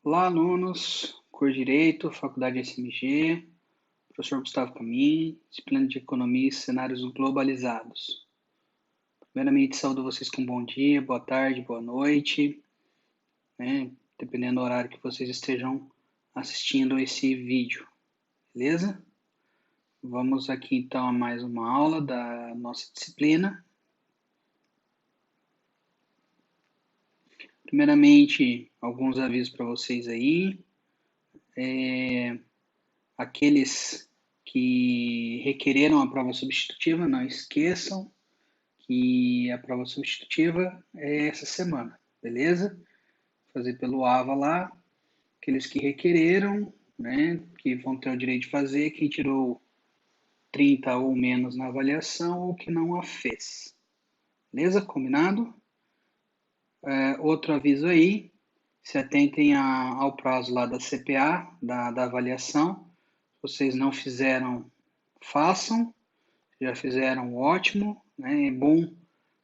Olá, alunos, curso de Direito, Faculdade SMG, professor Gustavo Camin, disciplina de Economia e Cenários Globalizados. Primeiramente, saúdo vocês com bom dia, boa tarde, boa noite, dependendo do horário que vocês estejam assistindo esse vídeo, beleza? Vamos aqui então a mais uma aula da nossa disciplina. Primeiramente, alguns avisos para vocês aí. Aqueles que requereram a prova substitutiva, não esqueçam que a prova substitutiva é essa semana, beleza? Fazer pelo AVA lá, aqueles que requereram, né, que vão ter o direito de fazer, quem tirou 30 ou menos na avaliação ou que não a fez. Beleza? Combinado? Outro aviso aí, se atentem ao prazo lá da CPA, da avaliação. Se vocês não fizeram, façam. Já fizeram, ótimo. Né? É bom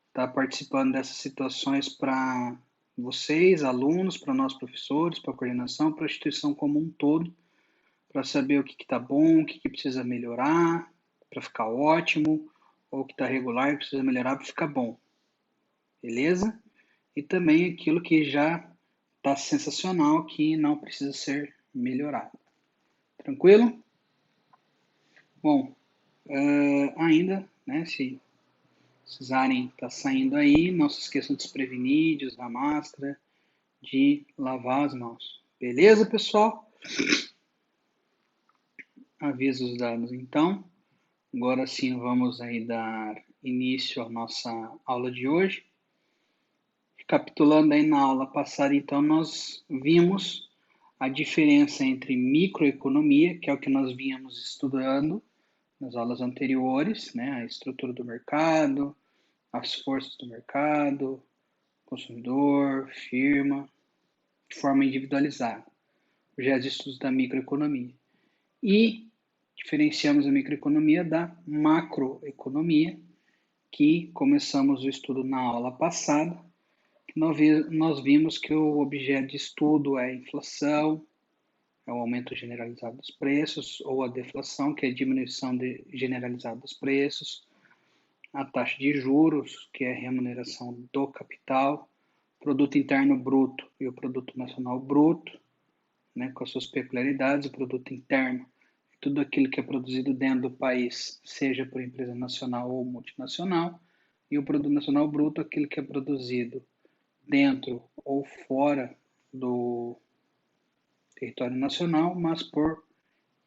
estar participando dessas situações para vocês, alunos, para nós professores, para a coordenação, para a instituição como um todo, para saber o que está bom, o que precisa melhorar, para ficar ótimo, ou o que está regular e precisa melhorar para ficar bom. Beleza? E também aquilo que já está sensacional, que não precisa ser melhorado. Tranquilo? Bom, ainda, né, se precisarem estar saindo aí, não se esqueçam de se prevenir, de usar máscara, de lavar as mãos. Beleza, pessoal? Avisos dados então. Agora sim vamos aí dar início à nossa aula de hoje. Recapitulando aí na aula passada, então, nós vimos a diferença entre microeconomia, que é o que nós vínhamos estudando nas aulas anteriores, né? A estrutura do mercado, as forças do mercado, consumidor, firma, de forma individualizada. Objetos de estudos da microeconomia. E diferenciamos a microeconomia da macroeconomia, que começamos o estudo na aula passada. Nós vimos que o objeto de estudo é a inflação, é o aumento generalizado dos preços, ou a deflação, que é a diminuição generalizada dos preços, a taxa de juros, que é a remuneração do capital, produto interno bruto e o produto nacional bruto, né, com as suas peculiaridades. O produto interno é tudo aquilo que é produzido dentro do país, seja por empresa nacional ou multinacional, e o produto nacional bruto, aquilo que é produzido dentro ou fora do território nacional, mas por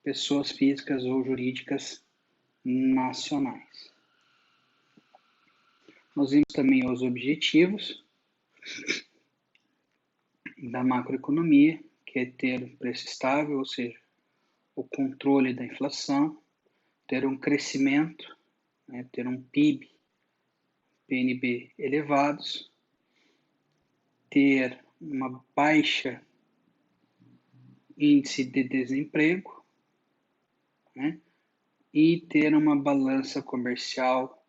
pessoas físicas ou jurídicas nacionais. Nós vimos também os objetivos da macroeconomia, que é ter um preço estável, ou seja, o controle da inflação, ter um crescimento, né, ter um PIB, PNB elevados, ter uma baixa índice de desemprego, né, e ter uma balança comercial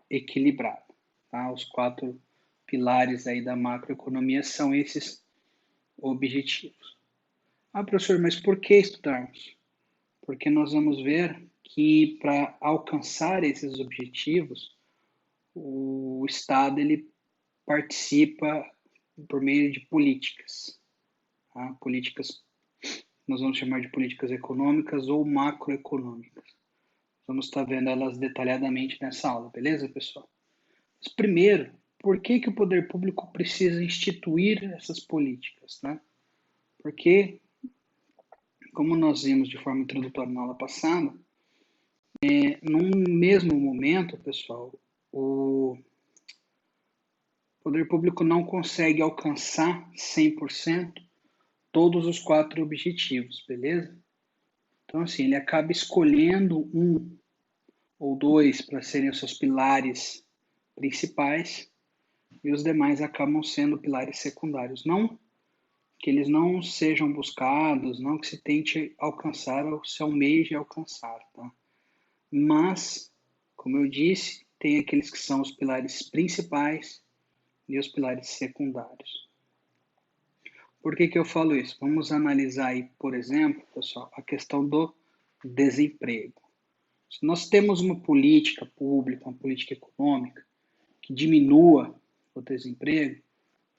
equilibrada. Tá? Os 4 pilares aí da macroeconomia são esses objetivos. Ah, professor, mas por que estudarmos? Porque nós vamos ver que para alcançar esses objetivos, o Estado ele participa por meio de políticas. Tá? Políticas, nós vamos chamar de políticas econômicas ou macroeconômicas. Vamos estar vendo elas detalhadamente nessa aula, beleza, pessoal? Mas primeiro, por que o poder público precisa instituir essas políticas? Né? Porque, como nós vimos de forma introdutória na aula passada, num mesmo momento, pessoal, o poder público não consegue alcançar 100% todos os 4 objetivos, beleza? Então, assim, ele acaba escolhendo um ou 2 para serem os seus pilares principais e os demais acabam sendo pilares secundários. Não que eles não sejam buscados, não que se tente alcançar ou se almeje alcançar, tá? Mas, como eu disse, tem aqueles que são os pilares principais e os pilares secundários. Por que que eu falo isso? Vamos analisar aí, por exemplo, pessoal, a questão do desemprego. Se nós temos uma política pública, uma política econômica que diminua o desemprego,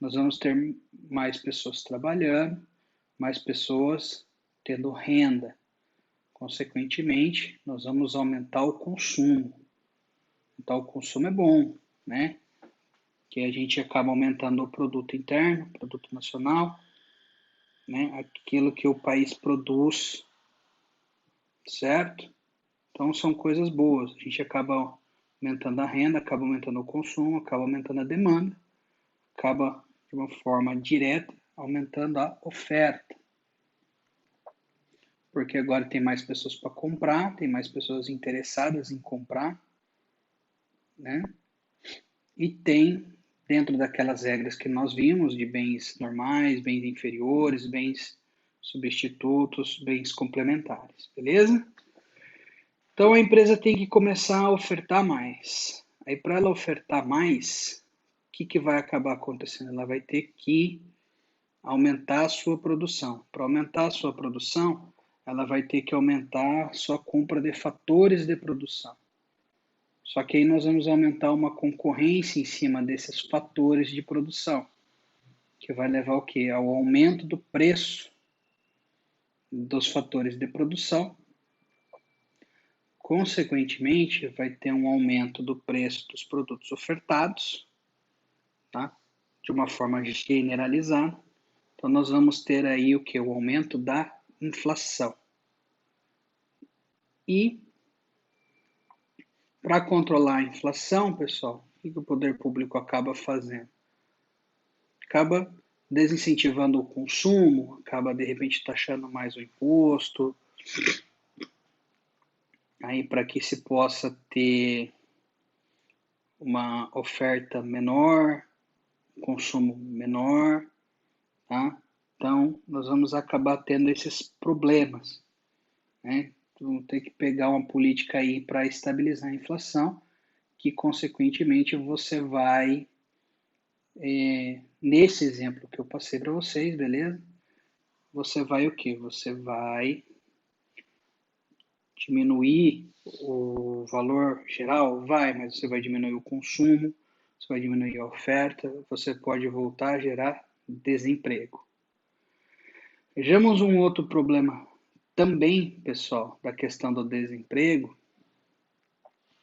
nós vamos ter mais pessoas trabalhando, mais pessoas tendo renda. Consequentemente, nós vamos aumentar o consumo. Então, o consumo é bom, né? Que a gente acaba aumentando o produto interno, produto nacional, né? Aquilo que o país produz, certo? Então, são coisas boas. A gente acaba aumentando a renda, acaba aumentando o consumo, acaba aumentando a demanda, acaba, de uma forma direta, aumentando a oferta. Porque agora tem mais pessoas para comprar, tem mais pessoas interessadas em comprar, né? E tem, dentro daquelas regras que nós vimos, de bens normais, bens inferiores, bens substitutos, bens complementares, beleza? Então a empresa tem que começar a ofertar mais. Aí para ela ofertar mais, o que vai acabar acontecendo? Ela vai ter que aumentar a sua produção. Para aumentar a sua produção, ela vai ter que aumentar a sua compra de fatores de produção. Só que aí nós vamos aumentar uma concorrência em cima desses fatores de produção, que vai levar ao quê? Ao aumento do preço dos fatores de produção. Consequentemente, vai ter um aumento do preço dos produtos ofertados, tá? De uma forma generalizada. Então, nós vamos ter aí o que? O aumento da inflação. E, para controlar a inflação, pessoal, o que o poder público acaba fazendo? Acaba desincentivando o consumo, acaba, de repente, taxando mais o imposto, aí para que se possa ter uma oferta menor, consumo menor, tá? Então, nós vamos acabar tendo esses problemas, né? Vamos ter que pegar uma política aí para estabilizar a inflação, que, consequentemente, você vai, nesse exemplo que eu passei para vocês, beleza? Você vai o quê? Você vai diminuir o valor geral? Vai, mas você vai diminuir o consumo, você vai diminuir a oferta, você pode voltar a gerar desemprego. Vejamos um outro problema também, pessoal, da questão do desemprego,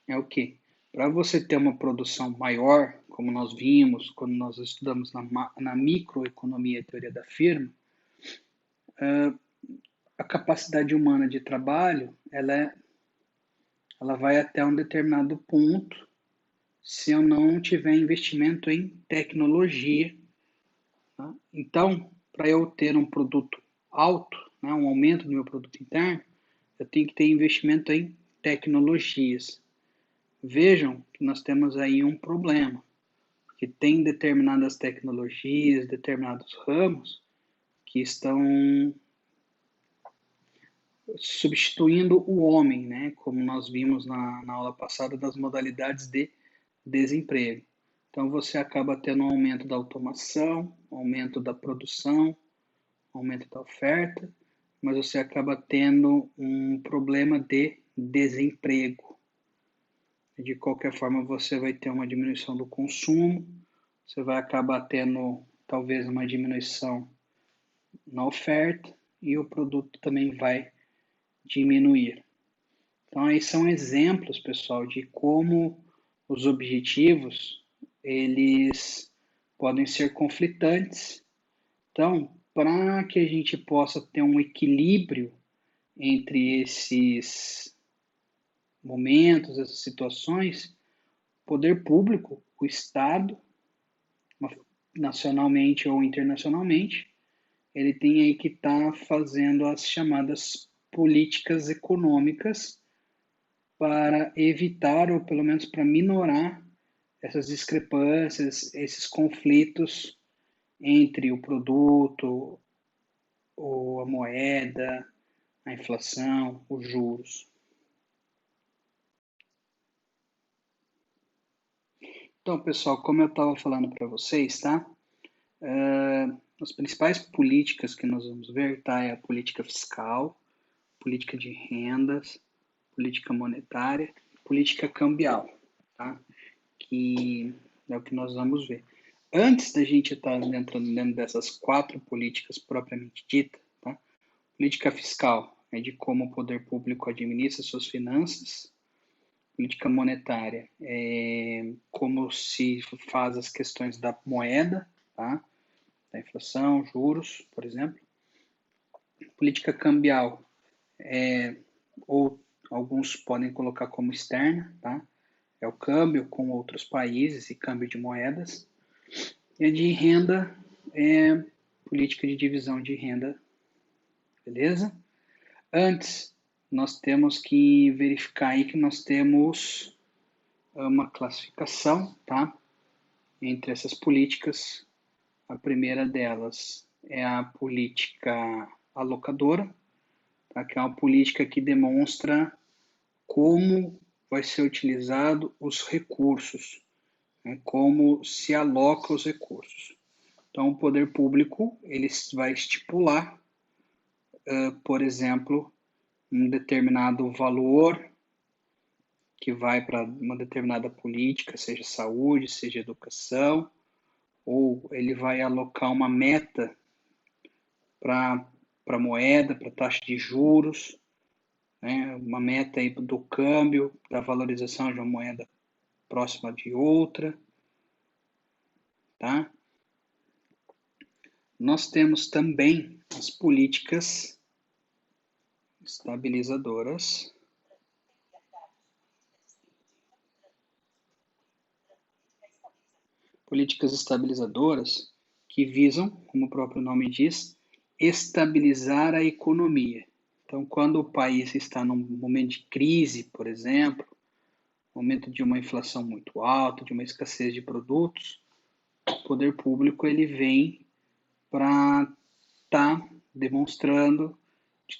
é o que? Para você ter uma produção maior, como nós vimos quando nós estudamos na microeconomia e teoria da firma, a capacidade humana de trabalho, ela vai até um determinado ponto se eu não tiver investimento em tecnologia. Tá? Então, para eu ter um produto alto, né, um aumento do meu produto interno, eu tenho que ter investimento em tecnologias. Vejam que nós temos aí um problema, que tem determinadas tecnologias, determinados ramos que estão substituindo o homem, né? Como nós vimos na aula passada das modalidades de desemprego. Então você acaba tendo um aumento da automação, aumento da produção, aumento da oferta, mas você acaba tendo um problema de desemprego. De qualquer forma, você vai ter uma diminuição do consumo, você vai acabar tendo talvez uma diminuição na oferta e o produto também vai diminuir. Então, aí são exemplos, pessoal, de como os objetivos eles podem ser conflitantes. Então, para que a gente possa ter um equilíbrio entre esses momentos, essas situações, o poder público, o Estado, nacionalmente ou internacionalmente, ele tem aí que estar fazendo as chamadas políticas econômicas para evitar, ou pelo menos para minorar, essas discrepâncias, esses conflitos entre o produto, ou a moeda, a inflação, os juros. Então, pessoal, como eu estava falando para vocês, tá? As principais políticas que nós vamos ver, tá, é a política fiscal, política de rendas, política monetária, política cambial, tá? Que é o que nós vamos ver. Antes da gente estar entrando dentro dessas 4 políticas propriamente ditas, tá? Política fiscal é de como o poder público administra suas finanças. Política monetária é como se faz as questões da moeda, tá? Da inflação, juros, por exemplo. Política cambial ou alguns podem colocar como externa, tá? É o câmbio com outros países e câmbio de moedas. E a de renda é política de divisão de renda, beleza? Antes, nós temos que verificar aí que nós temos uma classificação, tá? Entre essas políticas. A primeira delas é a política alocadora, tá? Que é uma política que demonstra como vai ser utilizado os recursos, né? Como se aloca os recursos. Então, o poder público ele vai estipular, por exemplo, um determinado valor que vai para uma determinada política, seja saúde, seja educação, ou ele vai alocar uma meta para a moeda, para a taxa de juros, né? Uma meta aí do câmbio, da valorização de uma moeda próxima de outra, tá? Nós temos também as políticas estabilizadoras. Políticas estabilizadoras que visam, como o próprio nome diz, estabilizar a economia. Então, quando o país está num momento de crise, por exemplo, momento de uma inflação muito alta, de uma escassez de produtos, o poder público ele vem para estar demonstrando,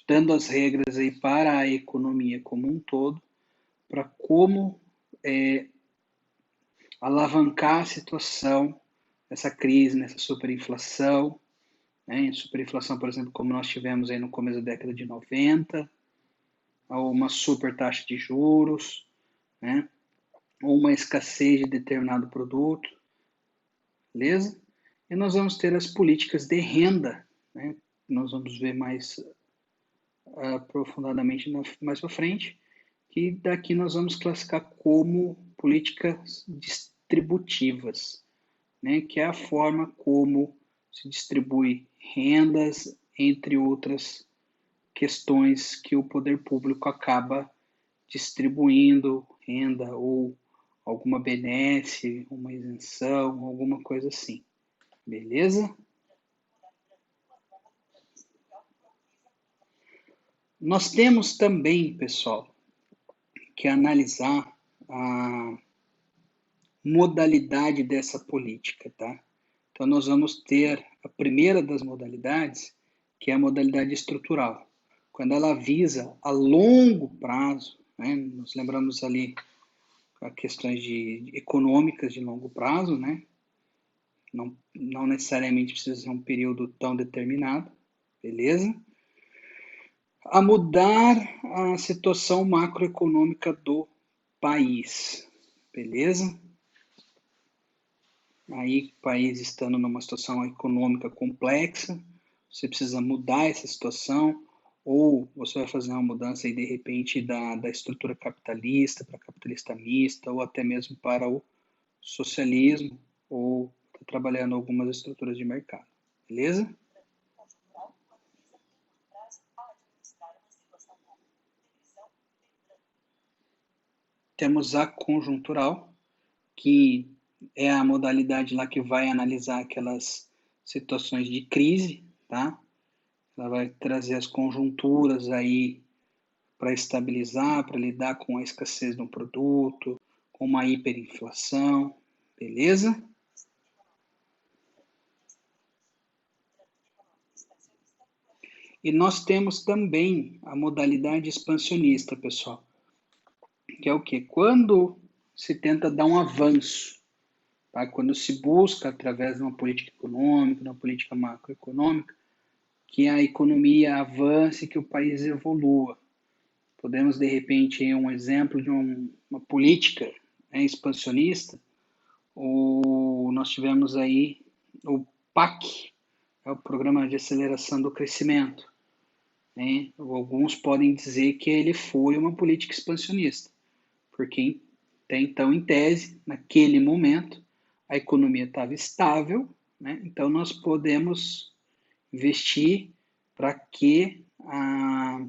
dando as regras aí para a economia como um todo, para como alavancar a situação, essa crise, nessa superinflação, né? Superinflação, por exemplo, como nós tivemos aí no começo da década de 90, ou uma super taxa de juros, né? Ou uma escassez de determinado produto, beleza? E nós vamos ter as políticas de renda, né? Nós vamos ver mais aprofundadamente mais para frente, que daqui nós vamos classificar como políticas distributivas, né? Que é a forma como se distribui rendas, entre outras questões que o poder público acaba distribuindo renda ou alguma benesse, uma isenção, alguma coisa assim. Beleza? Nós temos também, pessoal, que analisar a modalidade dessa política, tá? Então, nós vamos ter a primeira das modalidades, que é a modalidade estrutural. Quando ela visa a longo prazo, né? Nós lembramos ali a questões econômicas de longo prazo, né? Não necessariamente precisa ser um período tão determinado, beleza? A mudar a situação macroeconômica do país, beleza? Aí, o país estando numa situação econômica complexa, você precisa mudar essa situação, ou você vai fazer uma mudança aí, de repente, da estrutura capitalista para capitalista mista, ou até mesmo para o socialismo, ou tá trabalhando algumas estruturas de mercado, beleza? Temos a conjuntural, que é a modalidade lá que vai analisar aquelas situações de crise, tá? Ela vai trazer as conjunturas aí para estabilizar, para lidar com a escassez de um produto, com uma hiperinflação, beleza? E nós temos também a modalidade expansionista, pessoal, que é o quê? Quando se tenta dar um avanço, tá? Quando se busca, através de uma política econômica, de uma política macroeconômica, que a economia avance, que o país evolua. Podemos, de repente, um exemplo de uma política, né, expansionista, nós tivemos aí o PAC, é o Programa de Aceleração do Crescimento. Né? Alguns podem dizer que ele foi uma política expansionista, porque até então, em tese, naquele momento, a economia estava estável, né? Então nós podemos investir para que a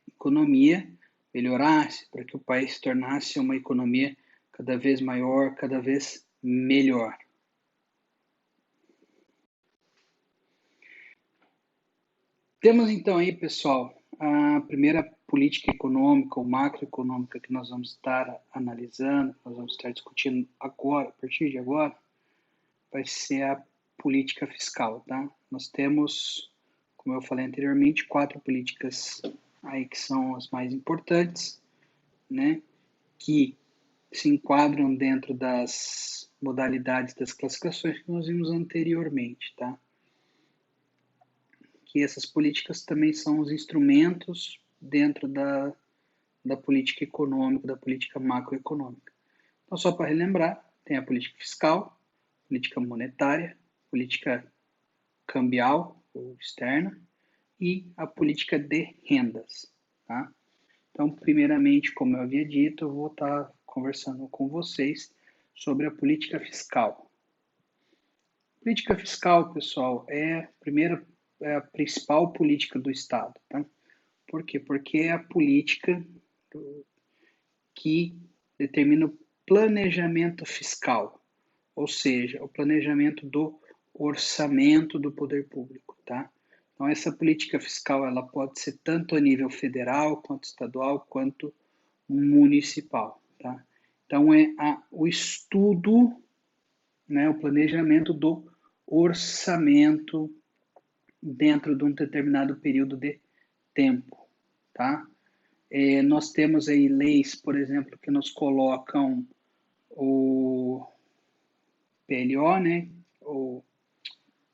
economia melhorasse, para que o país se tornasse uma economia cada vez maior, cada vez melhor. Temos então aí, pessoal, a primeira política econômica ou macroeconômica que nós vamos estar analisando, nós vamos estar discutindo agora, a partir de agora, vai ser a política fiscal, tá? Nós temos, como eu falei anteriormente, 4 políticas aí que são as mais importantes, né? Que se enquadram dentro das modalidades das classificações que nós vimos anteriormente, tá? Que essas políticas também são os instrumentos dentro da política econômica, da política macroeconômica. Então, só para relembrar, tem a política fiscal, política monetária, política cambial ou externa e a política de rendas. Tá? Então, primeiramente, como eu havia dito, eu vou estar conversando com vocês sobre a política fiscal. A política fiscal, pessoal, é a principal política do Estado. Tá? Por quê? Porque é a política que determina o planejamento fiscal, ou seja, o planejamento do orçamento do poder público, tá? Então, essa política fiscal ela pode ser tanto a nível federal, quanto estadual, quanto municipal, tá? Então, é o estudo, né, o planejamento do orçamento dentro de um determinado período de tempo, tá? Nós temos aí leis, por exemplo, que nos colocam o PLO, né?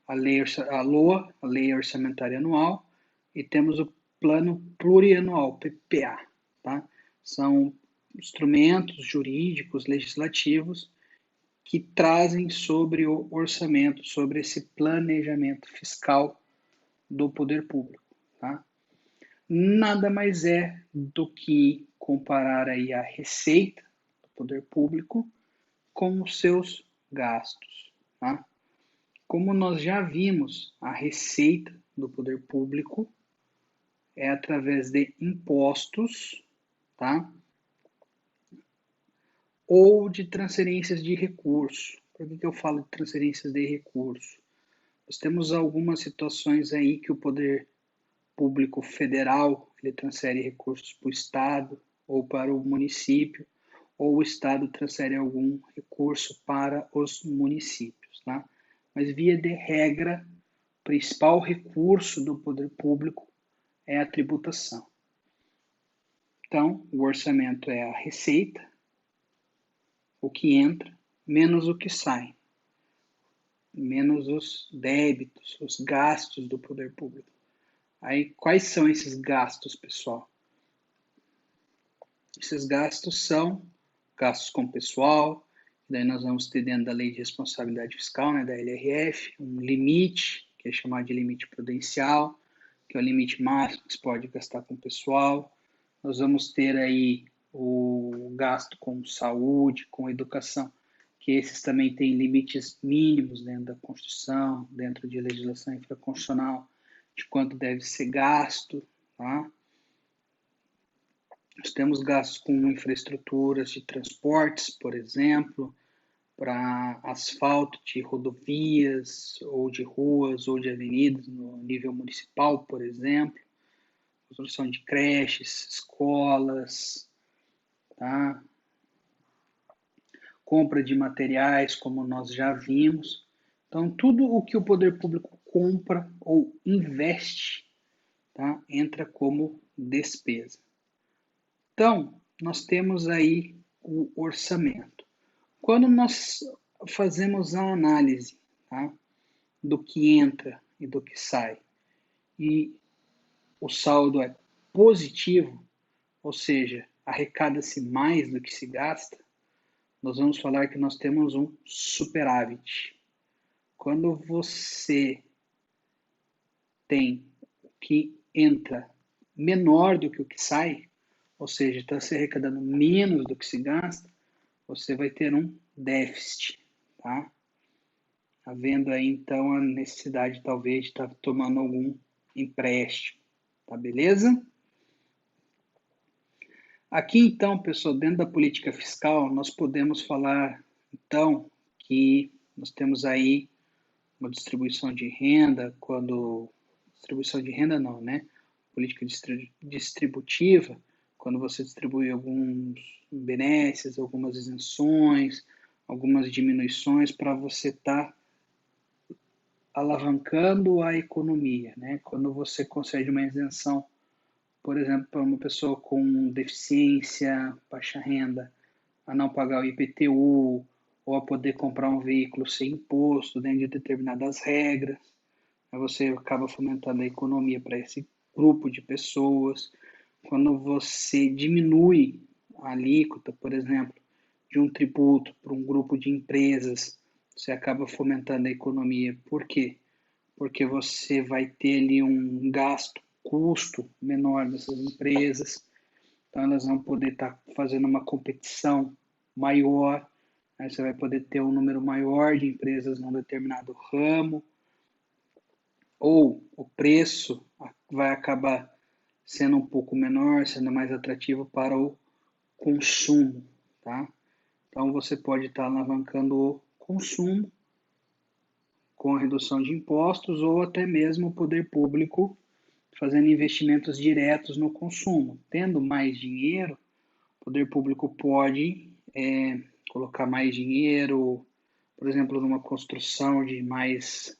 A LOA, a Lei Orçamentária Anual, e temos o Plano Plurianual, PPA. Tá? São instrumentos jurídicos, legislativos, que trazem sobre o orçamento, sobre esse planejamento fiscal do poder público. Tá? Nada mais é do que comparar aí a receita do poder público com os seus gastos. Tá? Como nós já vimos, a receita do poder público é através de impostos, tá? Ou de transferências de recurso. Por que eu falo de transferências de recurso? Nós temos algumas situações aí que o poder público federal ele transfere recursos para o Estado ou para o município, ou o Estado transfere algum recurso para os municípios, tá? Mas, via de regra, o principal recurso do poder público é a tributação. Então, o orçamento é a receita, o que entra, menos o que sai, menos os débitos, os gastos do poder público. Aí, quais são esses gastos, pessoal? Esses gastos são gastos com pessoal, daí nós vamos ter dentro da Lei de Responsabilidade Fiscal, né, da LRF, um limite, que é chamado de limite prudencial, que é o limite máximo que se pode gastar com pessoal. Nós vamos ter aí o gasto com saúde, com educação, que esses também têm limites mínimos dentro da Constituição, dentro de legislação infraconstitucional, de quanto deve ser gasto, tá? Nós temos gastos com infraestruturas de transportes, por exemplo, para asfalto de rodovias, ou de ruas, ou de avenidas no nível municipal, por exemplo, construção de creches, escolas, tá? Compra de materiais, como nós já vimos. Então, tudo o que o poder público compra ou investe, tá? Entra como despesa. Então, nós temos aí o orçamento. Quando nós fazemos a análise, tá, do que entra e do que sai, e o saldo é positivo, ou seja, arrecada-se mais do que se gasta, nós vamos falar que nós temos um superávit. Quando você tem o que entra menor do que o que sai, ou seja, está se arrecadando menos do que se gasta, você vai ter um déficit, tá? Havendo aí então a necessidade talvez de estar tomando algum empréstimo, tá beleza? Aqui então, pessoal, dentro da política fiscal, nós podemos falar então que nós temos aí uma distribuição de renda, quando distribuição de renda não, né? Política distributiva, quando você distribui alguns benesses, algumas isenções, algumas diminuições para você estar alavancando a economia, né? Quando você concede uma isenção, por exemplo, para uma pessoa com deficiência, baixa renda, a não pagar o IPTU, ou a poder comprar um veículo sem imposto dentro de determinadas regras, aí você acaba fomentando a economia para esse grupo de pessoas. Quando você diminui a alíquota, por exemplo, de um tributo para um grupo de empresas, você acaba fomentando a economia. Por quê? Porque você vai ter ali um gasto, custo menor dessas empresas, então elas vão poder estar fazendo uma competição maior, aí você vai poder ter um número maior de empresas num determinado ramo, ou o preço vai acabar sendo um pouco menor, sendo mais atrativo para o consumo, tá? Então você pode estar alavancando o consumo com a redução de impostos ou até mesmo o poder público fazendo investimentos diretos no consumo. Tendo mais dinheiro, o poder público pode colocar mais dinheiro, por exemplo, numa construção de mais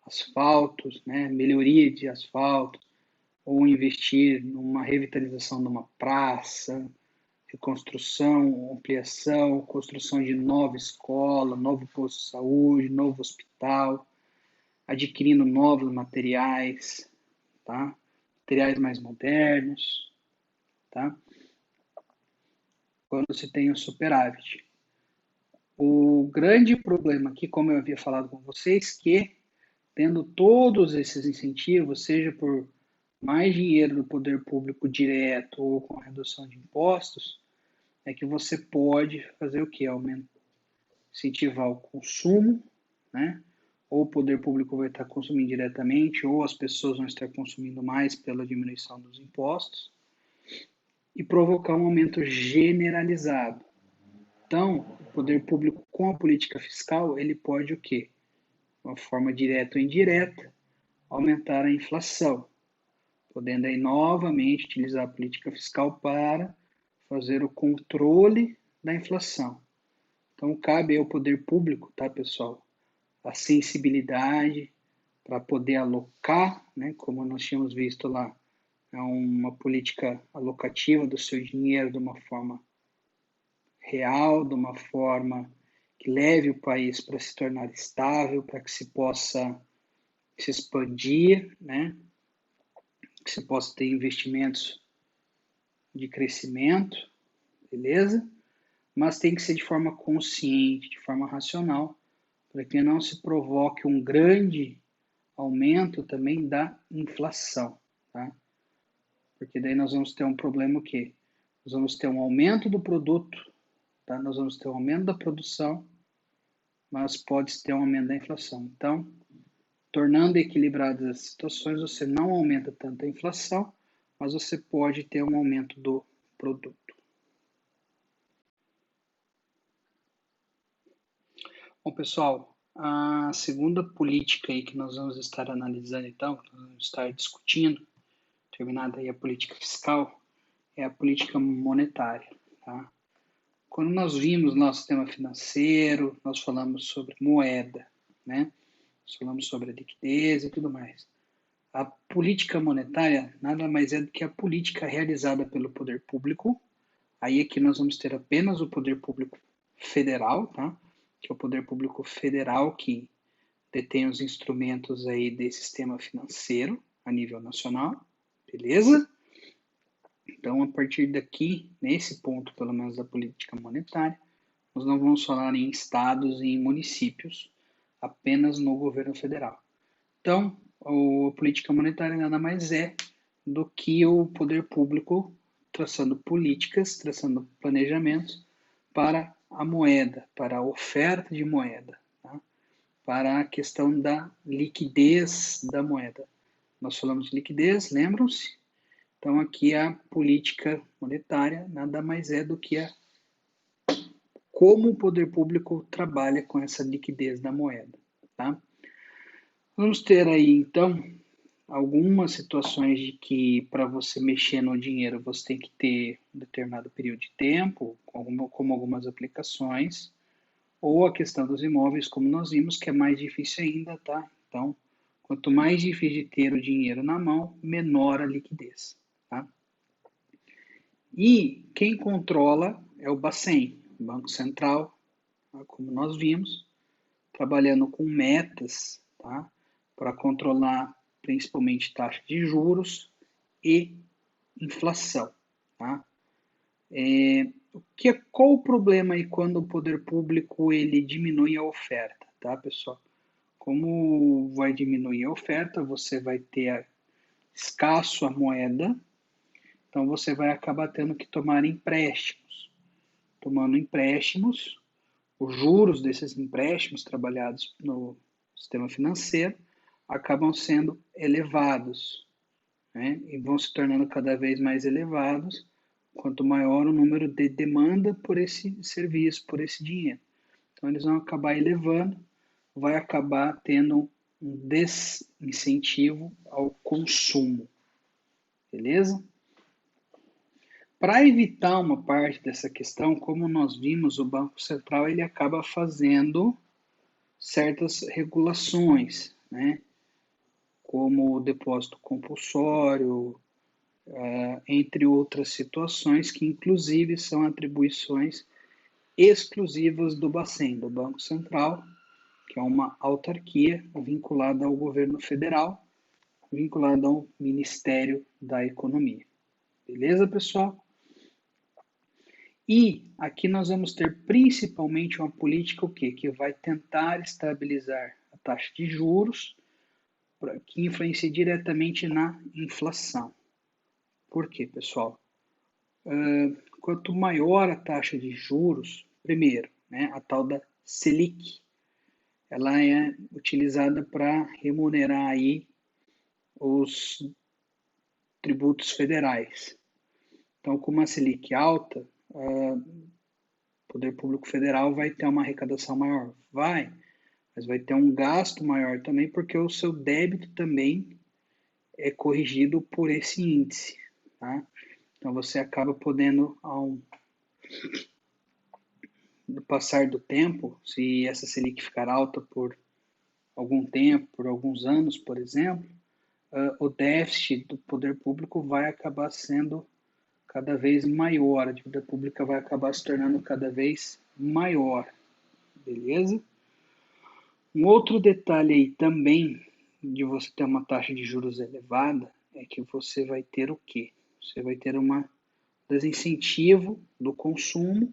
asfaltos, né, melhoria de asfalto, ou investir numa revitalização de uma praça, reconstrução, ampliação, construção de nova escola, novo posto de saúde, novo hospital, adquirindo novos materiais, tá? Materiais mais modernos, tá? Quando se tem o superávit. O grande problema aqui, como eu havia falado com vocês, que tendo todos esses incentivos, seja por mais dinheiro do poder público direto ou com a redução de impostos, é que você pode fazer o que? Incentivar o consumo, né? Ou o poder público vai estar consumindo diretamente, ou as pessoas vão estar consumindo mais pela diminuição dos impostos, e provocar um aumento generalizado. Então, o poder público com a política fiscal, ele pode o quê? De uma forma direta ou indireta, aumentar a inflação, podendo aí novamente utilizar a política fiscal para fazer o controle da inflação. Então, cabe ao poder público, tá, pessoal, a sensibilidade para poder alocar, né, como nós tínhamos visto lá, uma política alocativa do seu dinheiro de uma forma real, de uma forma que leve o país para se tornar estável, para que se possa se expandir, né, que se possa ter investimentos de crescimento, beleza? Mas tem que ser de forma consciente, de forma racional, para que não se provoque um grande aumento também da inflação, tá? Porque daí nós vamos ter um problema o quê? Nós vamos ter um aumento do produto, tá? Nós vamos ter um aumento da produção, mas pode ter um aumento da inflação. Então, tornando equilibradas as situações, você não aumenta tanto a inflação, mas você pode ter um aumento do produto. Bom, pessoal, a segunda política aí que nós vamos estar analisando, então, que nós vamos estar discutindo, terminada aí a política fiscal, é a política monetária, tá? Quando nós vimos nosso sistema financeiro, nós falamos sobre moeda, né? Nós falamos sobre a liquidez e tudo mais. A política monetária nada mais é do que a política realizada pelo poder público. Aí aqui nós vamos ter apenas o poder público federal, tá? que é o poder público federal que detém os instrumentos aí desse sistema financeiro a nível nacional, beleza? Então, a partir daqui, nesse ponto, pelo menos da política monetária, nós não vamos falar em estados e em municípios, apenas no governo federal. Então, a política monetária nada mais é do que o poder público traçando políticas, traçando planejamentos para a moeda, para a oferta de moeda, tá? Para a questão da liquidez da moeda. Nós falamos de liquidez, lembram-se? Então, aqui a política monetária nada mais é do que como o poder público trabalha com essa liquidez da moeda, tá? Vamos ter aí, então, algumas situações de que para você mexer no dinheiro você tem que ter um determinado período de tempo, como algumas aplicações, ou a questão dos imóveis, como nós vimos, que é mais difícil ainda, tá? Então, quanto mais difícil de ter o dinheiro na mão, menor a liquidez, tá? E quem controla é o Bacen, o Banco Central, tá? Como nós vimos, trabalhando com metas, tá? Para controlar principalmente taxa de juros e inflação, tá? Qual o problema aí quando o poder público ele diminui a oferta, tá, pessoal? Como vai diminuir a oferta, você vai ter escasso a moeda, então você vai acabar tendo que tomar empréstimos. Tomando empréstimos, os juros desses empréstimos trabalhados no sistema financeiro acabam sendo elevados, né? E vão se tornando cada vez mais elevados quanto maior o número de demanda por esse serviço, por esse dinheiro. Então, eles vão acabar elevando, vai acabar tendo um desincentivo ao consumo, beleza? Para evitar uma parte dessa questão, como nós vimos, o Banco Central ele acaba fazendo certas regulações, né? Como o depósito compulsório, entre outras situações que inclusive são atribuições exclusivas do Bacen, do Banco Central, que é uma autarquia vinculada ao governo federal, vinculada ao Ministério da Economia. Beleza, pessoal? E aqui nós vamos ter principalmente uma política o quê? Que vai tentar estabilizar a taxa de juros, que influencia diretamente na inflação. Por quê, pessoal? Quanto maior a taxa de juros, primeiro, né, a tal da Selic, ela é utilizada para remunerar aí os tributos federais. Então, com uma Selic alta, o poder público federal vai ter uma arrecadação maior? Vai, mas vai ter um gasto maior também, porque o seu débito também é corrigido por esse índice, tá? Então, você acaba podendo, no passar do tempo, se essa Selic ficar alta por algum tempo, por alguns anos, por exemplo, o déficit do poder público vai acabar sendo cada vez maior, a dívida pública vai acabar se tornando cada vez maior, beleza? Um outro detalhe aí também de você ter uma taxa de juros elevada é que você vai ter o quê? Você vai ter um desincentivo do consumo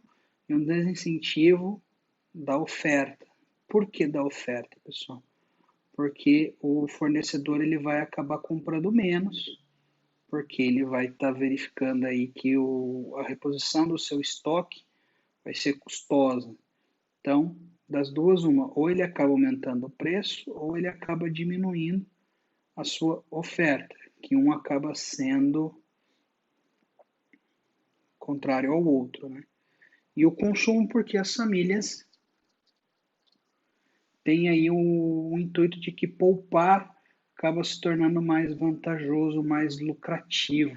e um desincentivo da oferta. Por que da oferta, pessoal? Porque o fornecedor ele vai acabar comprando menos, porque ele vai estar verificando aí que a reposição do seu estoque vai ser custosa. Então, das duas, uma, ou ele acaba aumentando o preço, ou ele acaba diminuindo a sua oferta, que um acaba sendo contrário ao outro, né? E o consumo, porque as famílias têm aí o intuito de que poupar acaba se tornando mais vantajoso, mais lucrativo.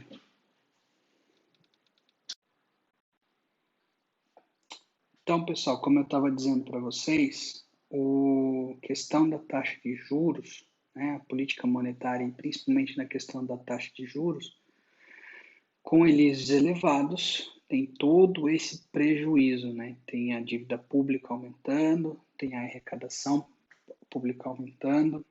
Então, pessoal, como eu estava dizendo para vocês, a questão da taxa de juros, né, a política monetária, e principalmente na questão da taxa de juros, com eles elevados, tem todo esse prejuízo, né? Tem a dívida pública aumentando, tem a arrecadação pública aumentando,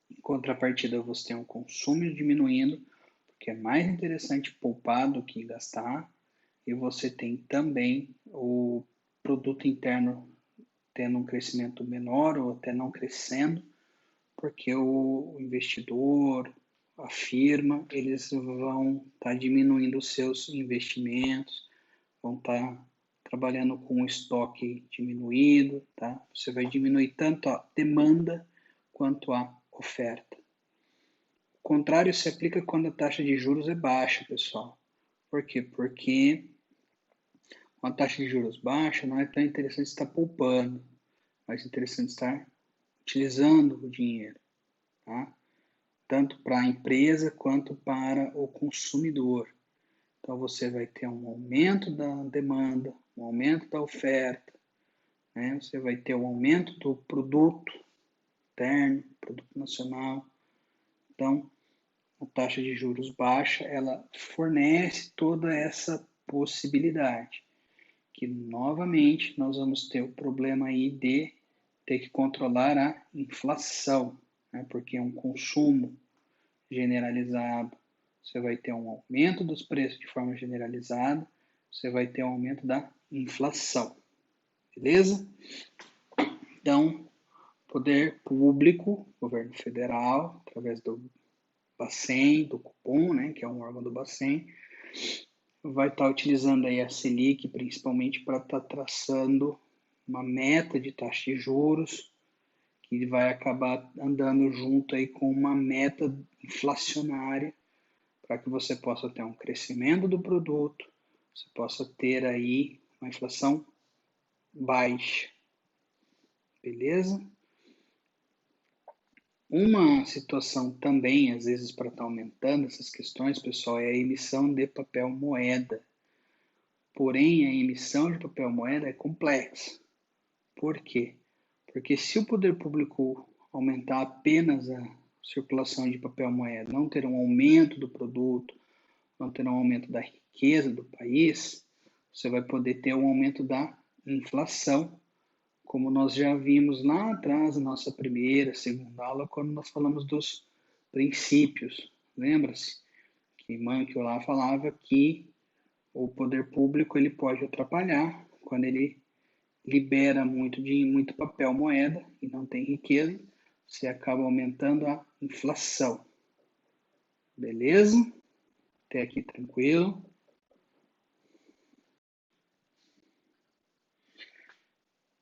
em contrapartida você tem um consumo diminuindo, porque é mais interessante poupar do que gastar, e você tem também o produto interno tendo um crescimento menor ou até não crescendo, porque o investidor, a firma, eles vão estar diminuindo os seus investimentos, vão estar trabalhando com o estoque diminuído, tá? Você vai diminuir tanto a demanda quanto a oferta. O contrário se aplica quando a taxa de juros é baixa, pessoal. Por quê? Porque com a taxa de juros baixa não é tão interessante estar poupando, mas é interessante estar utilizando o dinheiro, tá? Tanto para a empresa quanto para o consumidor. Então você vai ter um aumento da demanda, um aumento da oferta, né? Você vai ter um aumento do produto interno, produto nacional. Então, a taxa de juros baixa, ela fornece toda essa possibilidade, que novamente nós vamos ter o problema aí de ter que controlar a inflação, né? Porque é um consumo generalizado, você vai ter um aumento dos preços de forma generalizada, você vai ter um aumento da inflação, beleza? Então, poder público, governo federal, através do Bacen, do Cupom, né, que é um órgão do Bacen, vai estar utilizando aí a Selic principalmente para estar traçando uma meta de taxa de juros que vai acabar andando junto aí com uma meta inflacionária para que você possa ter um crescimento do produto, você possa ter aí uma inflação baixa, beleza? Uma situação também, às vezes, para estar aumentando essas questões, pessoal, é a emissão de papel moeda. Porém, a emissão de papel moeda é complexa. Por quê? Porque se o poder público aumentar apenas a circulação de papel moeda, não ter um aumento do produto, não ter um aumento da riqueza do país, você vai poder ter um aumento da inflação, como nós já vimos lá atrás, na nossa primeira, segunda aula, quando nós falamos dos princípios. Lembra-se que Mankiw lá falava que o poder público ele pode atrapalhar quando ele libera muito papel moeda e não tem riqueza, você acaba aumentando a inflação. Beleza? Até aqui tranquilo.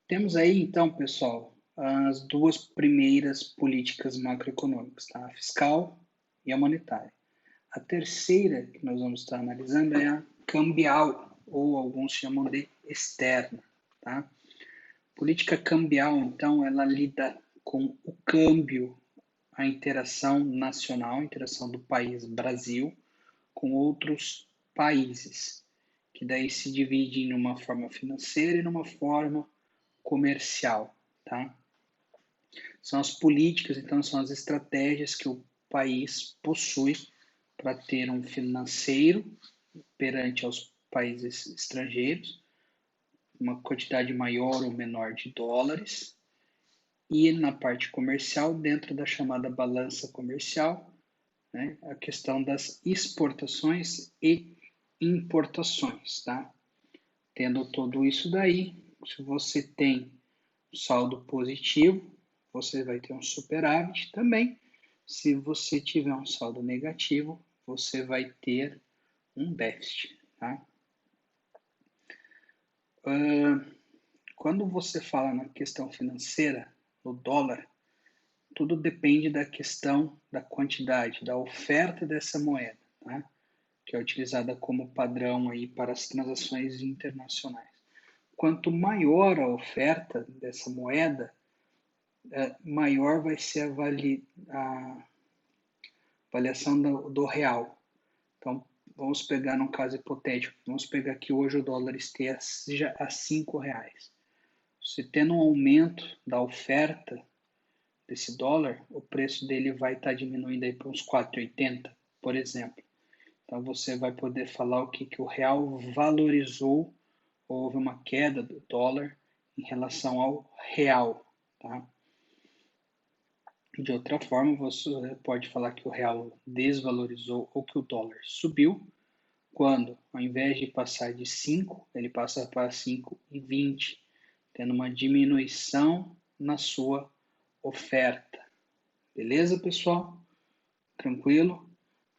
Temos aí, então, pessoal, as duas primeiras políticas macroeconômicas, tá? A fiscal e a monetária. A terceira que nós vamos estar analisando é a cambial, ou alguns chamam de externa, tá? Política cambial, então, ela lida com o câmbio, a interação nacional, a interação do país Brasil com outros países, que daí se divide em uma forma financeira e numa forma comercial, tá? São as políticas, então são as estratégias que o país possui para ter um financeiro perante aos países estrangeiros, uma quantidade maior ou menor de dólares, e na parte comercial, dentro da chamada balança comercial, né, a questão das exportações e importações, tá? Tendo tudo isso daí, se você tem saldo positivo, você vai ter um superávit também. Se você tiver um saldo negativo, você vai ter um déficit, tá? Quando você fala na questão financeira, no dólar, tudo depende da questão da quantidade, da oferta dessa moeda, tá? Que é utilizada como padrão aí para as transações internacionais. Quanto maior a oferta dessa moeda, maior vai ser a avaliação do real. Então, vamos pegar num caso hipotético, vamos pegar que hoje o dólar esteja a R$ 5. Se tendo um aumento da oferta desse dólar, o preço dele vai estar diminuindo aí para uns 4,80, por exemplo. Então, você vai poder falar o que o real valorizou, houve uma queda do dólar em relação ao real, tá? De outra forma, você pode falar que o real desvalorizou ou que o dólar subiu, quando, ao invés de passar de 5, ele passa para 5,20, tendo uma diminuição na sua oferta. Beleza, pessoal? Tranquilo?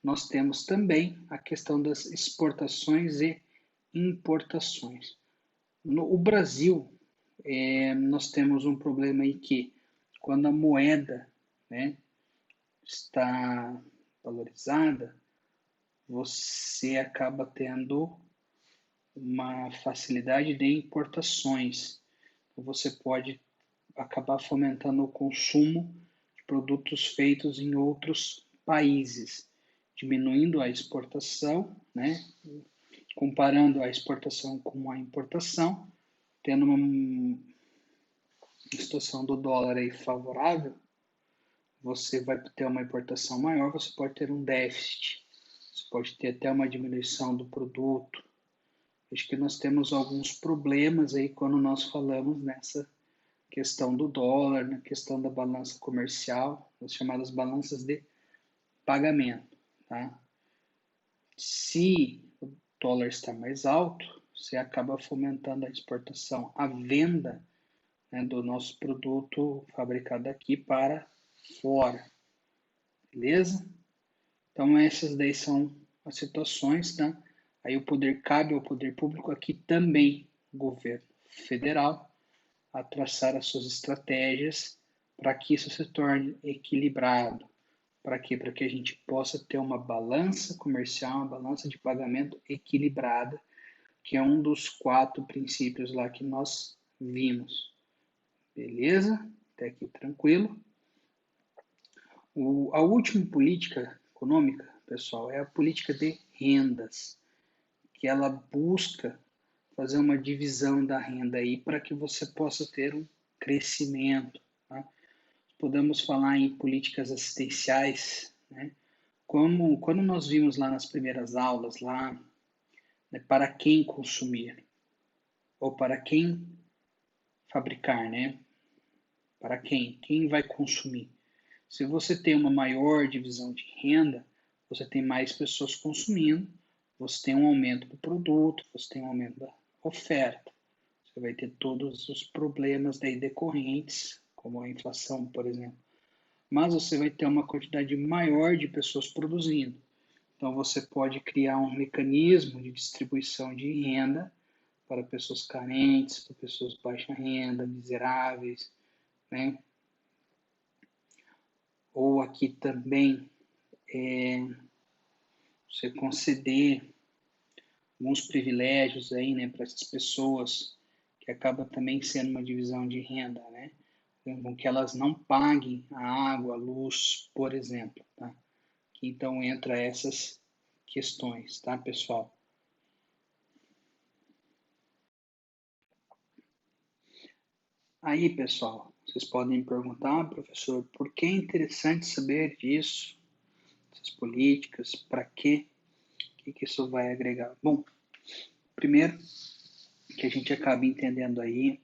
Nós temos também a questão das exportações e importações. No Brasil, nós temos um problema aí que, quando a moeda, né, está valorizada, você acaba tendo uma facilidade de importações. Você pode acabar fomentando o consumo de produtos feitos em outros países, diminuindo a exportação, né? Comparando a exportação com a importação, tendo uma situação do dólar aí favorável, você vai ter uma importação maior, você pode ter um déficit, você pode ter até uma diminuição do produto. Acho que nós temos alguns problemas aí quando nós falamos nessa questão do dólar, na questão da balança comercial, as chamadas balanças de pagamento. Tá? Se o dólar está mais alto, você acaba fomentando a exportação, a venda, né, do nosso produto fabricado aqui para fora. Beleza? Então essas daí são as situações, tá? Aí o poder cabe ao poder público aqui também, o governo federal, a traçar as suas estratégias para que isso se torne equilibrado. Para quê? Para que a gente possa ter uma balança comercial, uma balança de pagamento equilibrada, que é um dos 4 princípios lá que nós vimos. Beleza? Até aqui tranquilo. A última política econômica, pessoal, é a política de rendas, que ela busca fazer uma divisão da renda aí para que você possa ter um crescimento. Tá? Podemos falar em políticas assistenciais, né? Como quando nós vimos lá nas primeiras aulas lá, né, para quem consumir ou para quem fabricar, né? Para quem vai consumir. Se você tem uma maior divisão de renda, você tem mais pessoas consumindo, você tem um aumento do produto, você tem um aumento da oferta. Você vai ter todos os problemas daí decorrentes, como a inflação, por exemplo. Mas você vai ter uma quantidade maior de pessoas produzindo. Então você pode criar um mecanismo de distribuição de renda para pessoas carentes, para pessoas de baixa renda, miseráveis, né? Ou aqui também você conceder alguns privilégios aí, né, para essas pessoas, que acaba também sendo uma divisão de renda, né? Com que elas não paguem a água, a luz, por exemplo, tá? Então entra essas questões, tá, pessoal? Aí, pessoal, vocês podem me perguntar, professor, por que é interessante saber disso, essas políticas, para quê? O que isso vai agregar? Bom, primeiro, que a gente acaba entendendo aí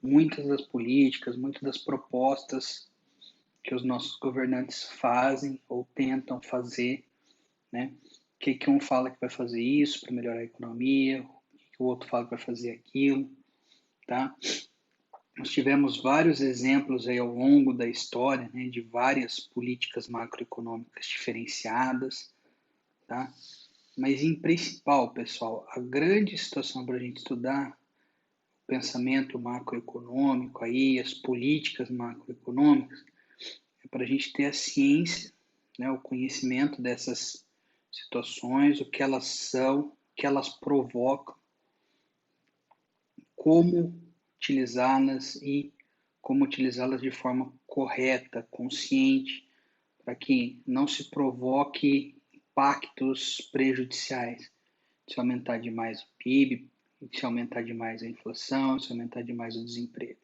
muitas das políticas, muitas das propostas que os nossos governantes fazem ou tentam fazer, né? Que um fala que vai fazer isso para melhorar a economia, que o outro fala que vai fazer aquilo, tá? Nós tivemos vários exemplos aí ao longo da história, né, de várias políticas macroeconômicas diferenciadas, tá? Mas em principal, pessoal, a grande situação para a gente estudar o pensamento macroeconômico aí, as políticas macroeconômicas, é para a gente ter a ciência, né, o conhecimento dessas situações, o que elas são, o que elas provocam, como utilizá-las e como utilizá-las de forma correta, consciente, para que não se provoque impactos prejudiciais. Se aumentar demais o PIB, se aumentar demais a inflação, se aumentar demais o desemprego,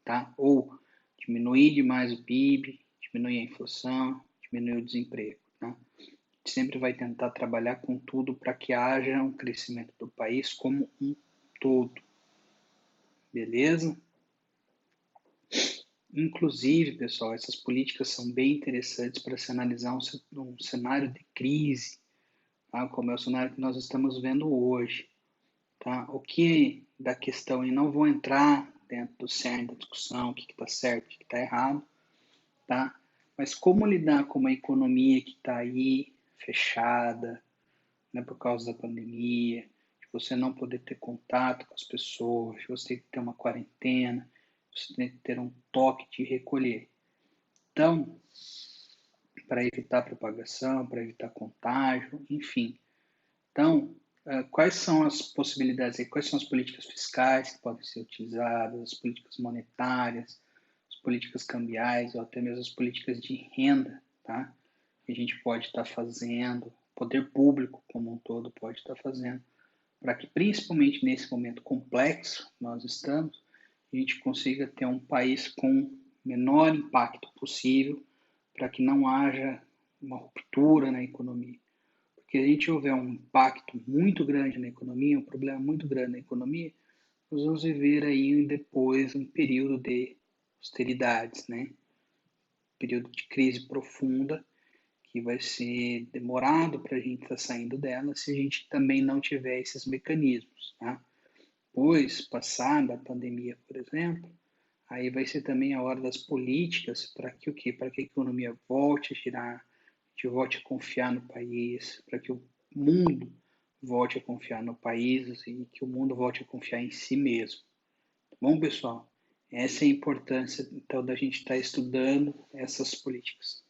tá? Ou diminuir demais o PIB, diminuir a inflação, diminuir o desemprego, tá? gente sempre vai tentar trabalhar com tudo para que haja um crescimento do país como um todo, beleza? Inclusive, pessoal, essas políticas são bem interessantes para se analisar um cenário de crise, tá? Como é o cenário que nós estamos vendo hoje. Tá? O que da questão, e não vou entrar dentro do cerne da discussão, o que está certo, o que está errado, tá? Mas como lidar com uma economia que está aí fechada, né, por causa da pandemia, de você não poder ter contato com as pessoas, de você ter que ter uma quarentena, você tem que ter um toque de recolher. Então, para evitar propagação, para evitar contágio, enfim. Então, quais são as possibilidades aí? Quais são as políticas fiscais que podem ser utilizadas, as políticas monetárias, as políticas cambiais ou até mesmo as políticas de renda, tá? Que a gente pode estar fazendo, o poder público como um todo pode estar fazendo, para que principalmente nesse momento complexo que nós estamos, a gente consiga ter um país com menor impacto possível, para que não haja uma ruptura na economia. Porque se a gente houver um impacto muito grande na economia, um problema muito grande na economia, nós vamos viver aí depois um período de austeridades, né? Período de crise profunda, que vai ser demorado para a gente estar saindo dela se a gente também não tiver esses mecanismos, tá? Pois, passada a pandemia, por exemplo, aí vai ser também a hora das políticas para que o quê? Para que a economia volte a girar, a gente volte a confiar no país, para que o mundo volte a confiar no país e que o mundo volte a confiar em si mesmo. Tá bom, pessoal? Essa é a importância, então, da gente estar estudando essas políticas.